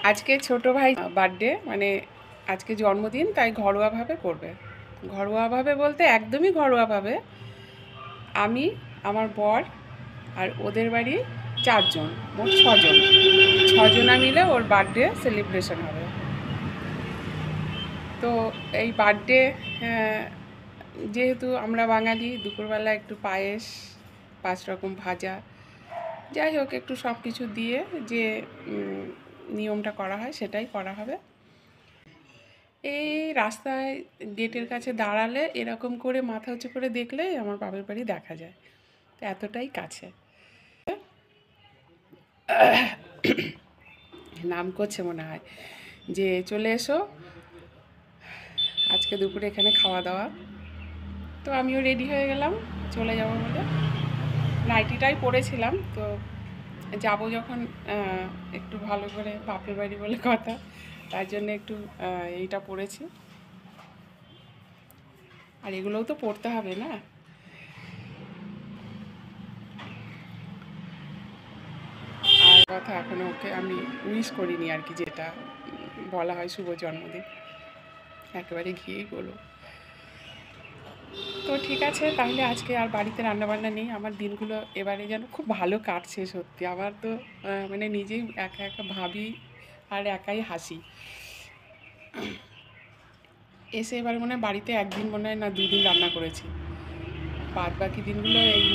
আজকে ছোট ভাই বার্থডে, মানে আজকে জন্মদিন, তাই ঘরোয়াভাবে করবে। ঘরোয়াভাবে বলতে একদমই ঘরোয়াভাবে। আমি, আমার বর আর ওদের বাড়ি 4 জন, মোট 6 জন। 6 জনা মিলে ওর বার্থডে সেলিব্রেশন হবে। তো এই বার্থডে, যেহেতু আমরা বাঙালি, দুপুরবেলা একটু পায়েস, 5 রকম ভাজা, যাই হোক একটু সব কিছু দিয়ে যে নিয়মটা করা হয় সেটাই করা হবে। এই রাস্তায় গেটের কাছে দাঁড়ালে এরকম করে মাথা উঁচু করে দেখলেই আমার বাপের বাড়ি দেখা যায়, তো এতটাই কাছে। নাম করছে মনে হয় যে চলে এসো আজকে দুপুরে এখানে খাওয়া দাওয়া। তো আমিও রেডি হয়ে গেলাম চলে যাব বলে। নাইটিটাই পরেছিলাম, তো যাব যখন একটু ভালো করে, বাপের বাড়ি বলে কথা, তার জন্য একটু এইটা পরেছি। আর এগুলোও তো পড়তে হবে না। আর কথা, এখনও ওকে আমি উইশ করিনি আর কি, যেটা বলা হয় শুভ জন্মদিন, একেবারে গিয়েই বলো। তো ঠিক আছে, তাহলে আজকে আর বাড়িতে রান্নাবান্না নেই। আমার দিনগুলো এবারে যেন খুব ভালো কাটছে সত্যি। আমার তো মানে নিজেই একা একা ভাবি আর একাই হাসি। এসে এবার মনে হয় বাড়িতে একদিন, মনে হয় না 2 দিন রান্না করেছি। বাদ বাকি দিনগুলো এই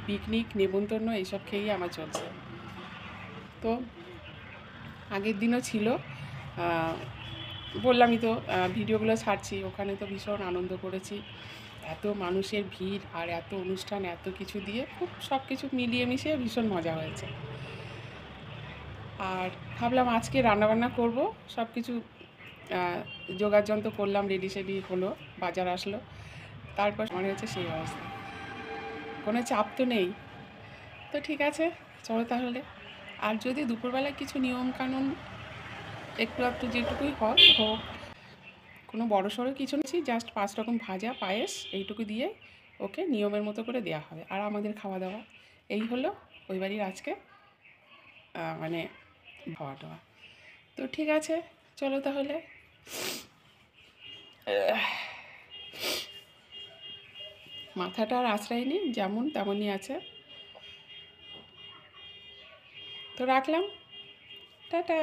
পিকনিক, নেমন্তন্ন এইসব খেয়েই আমার চলছে। তো আগের দিনও ছিল, বললামই তো, ভিডিওগুলো ছাড়ছি, ওখানে তো ভীষণ আনন্দ করেছি। এত মানুষের ভিড় আর এত অনুষ্ঠান, এত কিছু দিয়ে খুব সব কিছু মিলিয়ে মিশিয়ে ভীষণ মজা হয়েছে। আর ভাবলাম আজকে রান্নাবান্না করব, সব কিছু যোগাড়যন্ত্র করলাম, রেডি সেডি হলো, বাজার আসলো, তারপর মনে হচ্ছে সেই অবস্থা। কোনো চাপ তো নেই। তো ঠিক আছে, চলো তাহলে। আর যদি দুপুরবেলায় কিছু নিয়মকানুন একটু একটু যেটুকুই হোক, কোনো বড়সড় কিছু নেই, জাস্ট 5 রকম ভাজা, পায়েস, এইটুকু দিয়ে ওকে নিয়মের মতো করে দেওয়া হবে। আর আমাদের খাওয়া দাওয়া এই হলো ওই বাড়ির আজকে মানে খাওয়া দাওয়া। তো ঠিক আছে, চলো তাহলে। মাথাটা আর আঁচড়ায়নি, যেমন তেমনই আছে। তো রাখলাম, টাটা।